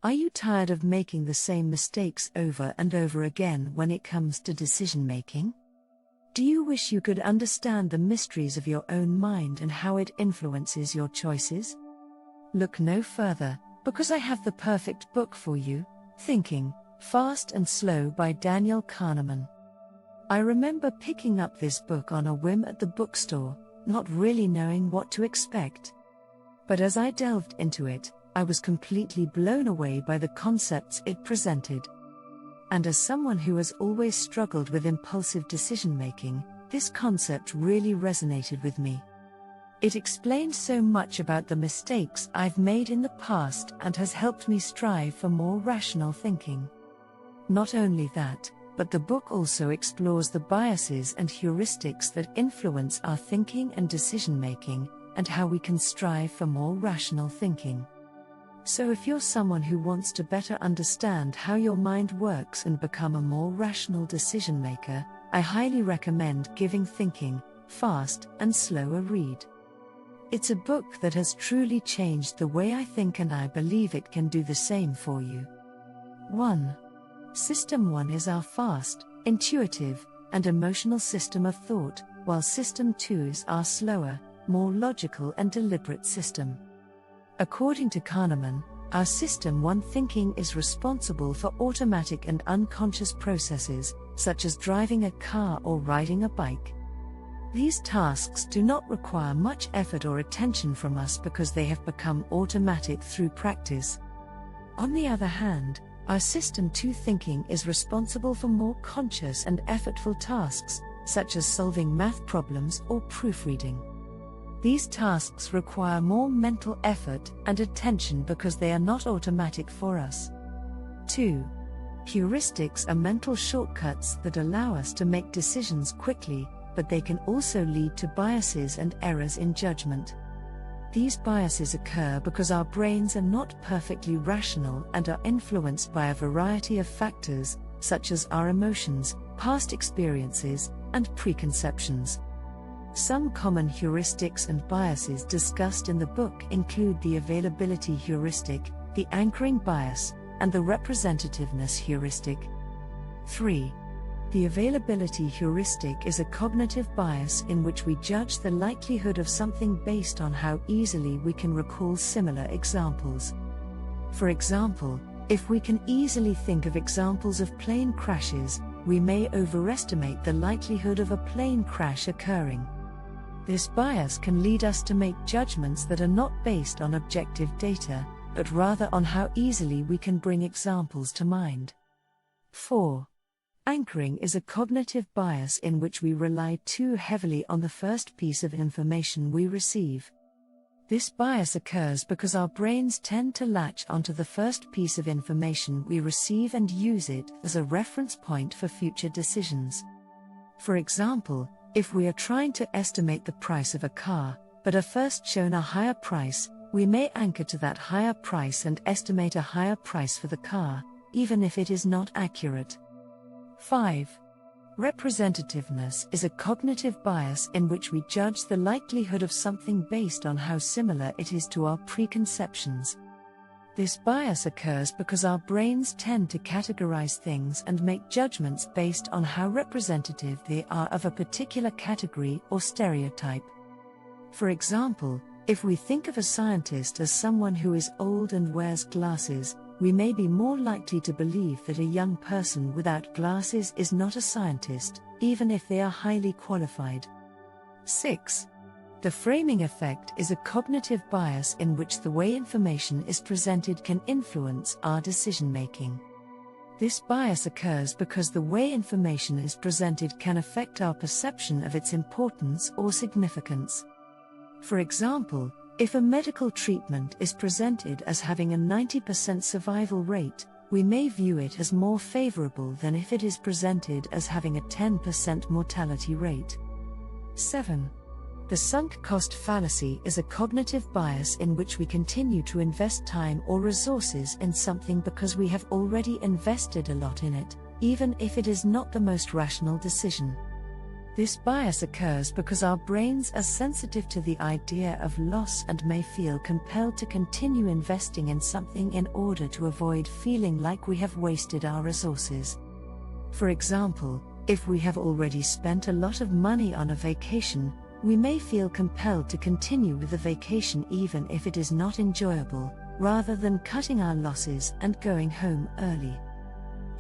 Are you tired of making the same mistakes over and over again when it comes to decision making? Do you wish you could understand the mysteries of your own mind and how it influences your choices? Look no further, because I have the perfect book for you, Thinking, Fast and Slow by Daniel Kahneman. I remember picking up this book on a whim at the bookstore, not really knowing what to expect. But as I delved into it, I was completely blown away by the concepts it presented. And as someone who has always struggled with impulsive decision-making, this concept really resonated with me. It explained so much about the mistakes I've made in the past and has helped me strive for more rational thinking. Not only that, but the book also explores the biases and heuristics that influence our thinking and decision-making, and how we can strive for more rational thinking. So if you're someone who wants to better understand how your mind works and become a more rational decision maker, I highly recommend giving Thinking, Fast and Slow a read. It's a book that has truly changed the way I think, and I believe it can do the same for you. 1. System 1 is our fast, intuitive, and emotional system of thought, while System 2 is our slower, more logical and deliberate system. According to Kahneman, our System 1 thinking is responsible for automatic and unconscious processes, such as driving a car or riding a bike. These tasks do not require much effort or attention from us because they have become automatic through practice. On the other hand, our System 2 thinking is responsible for more conscious and effortful tasks, such as solving math problems or proofreading. These tasks require more mental effort and attention because they are not automatic for us. 2. Heuristics are mental shortcuts that allow us to make decisions quickly, but they can also lead to biases and errors in judgment. These biases occur because our brains are not perfectly rational and are influenced by a variety of factors, such as our emotions, past experiences, and preconceptions. Some common heuristics and biases discussed in the book include the availability heuristic, the anchoring bias, and the representativeness heuristic. 3. The availability heuristic is a cognitive bias in which we judge the likelihood of something based on how easily we can recall similar examples. For example, if we can easily think of examples of plane crashes, we may overestimate the likelihood of a plane crash occurring. This bias can lead us to make judgments that are not based on objective data, but rather on how easily we can bring examples to mind. 4. Anchoring is a cognitive bias in which we rely too heavily on the first piece of information we receive. This bias occurs because our brains tend to latch onto the first piece of information we receive and use it as a reference point for future decisions. For example, if we are trying to estimate the price of a car, but are first shown a higher price, we may anchor to that higher price and estimate a higher price for the car, even if it is not accurate. 5. Representativeness is a cognitive bias in which we judge the likelihood of something based on how similar it is to our preconceptions. This bias occurs because our brains tend to categorize things and make judgments based on how representative they are of a particular category or stereotype. For example, if we think of a scientist as someone who is old and wears glasses, we may be more likely to believe that a young person without glasses is not a scientist, even if they are highly qualified. 6. The framing effect is a cognitive bias in which the way information is presented can influence our decision-making. This bias occurs because the way information is presented can affect our perception of its importance or significance. For example, if a medical treatment is presented as having a 90% survival rate, we may view it as more favorable than if it is presented as having a 10% mortality rate. 7. The sunk cost fallacy is a cognitive bias in which we continue to invest time or resources in something because we have already invested a lot in it, even if it is not the most rational decision. This bias occurs because our brains are sensitive to the idea of loss and may feel compelled to continue investing in something in order to avoid feeling like we have wasted our resources. For example, if we have already spent a lot of money on a vacation, we may feel compelled to continue with the vacation even if it is not enjoyable, rather than cutting our losses and going home early.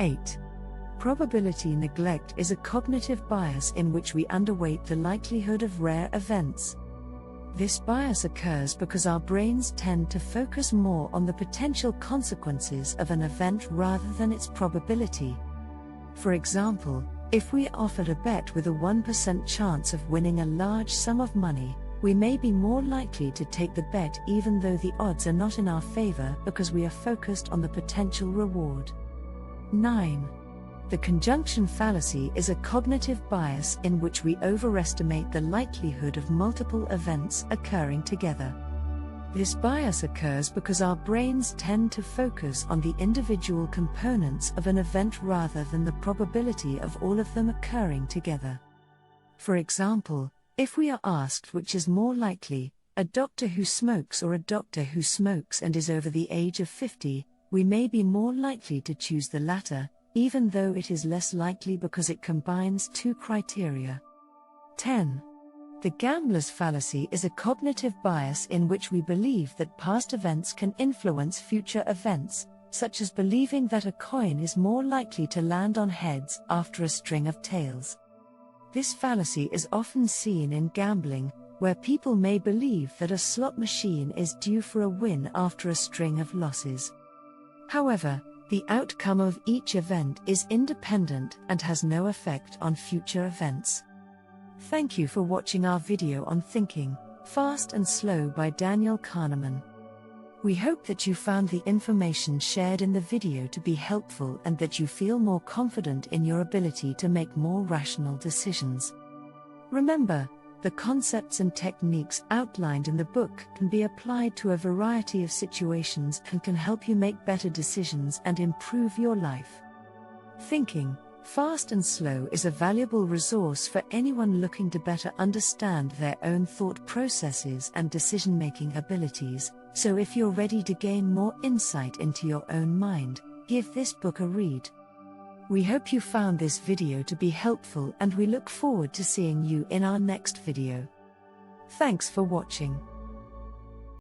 8. Probability neglect is a cognitive bias in which we underweight the likelihood of rare events. This bias occurs because our brains tend to focus more on the potential consequences of an event rather than its probability. For example, if we are offered a bet with a 1% chance of winning a large sum of money, we may be more likely to take the bet even though the odds are not in our favor because we are focused on the potential reward. 9. The conjunction fallacy is a cognitive bias in which we overestimate the likelihood of multiple events occurring together. This bias occurs because our brains tend to focus on the individual components of an event rather than the probability of all of them occurring together. For example, if we are asked which is more likely, a doctor who smokes or a doctor who smokes and is over the age of 50, we may be more likely to choose the latter, even though it is less likely because it combines two criteria. 10. The gambler's fallacy is a cognitive bias in which we believe that past events can influence future events, such as believing that a coin is more likely to land on heads after a string of tails. This fallacy is often seen in gambling, where people may believe that a slot machine is due for a win after a string of losses. However, the outcome of each event is independent and has no effect on future events. Thank you for watching our video on Thinking, Fast and Slow by Daniel Kahneman. We hope that you found the information shared in the video to be helpful and that you feel more confident in your ability to make more rational decisions. Remember, the concepts and techniques outlined in the book can be applied to a variety of situations and can help you make better decisions and improve your life. Thinking, Fast and Slow is a valuable resource for anyone looking to better understand their own thought processes and decision-making abilities, so if you're ready to gain more insight into your own mind, give this book a read. We hope you found this video to be helpful and we look forward to seeing you in our next video. Thanks for watching.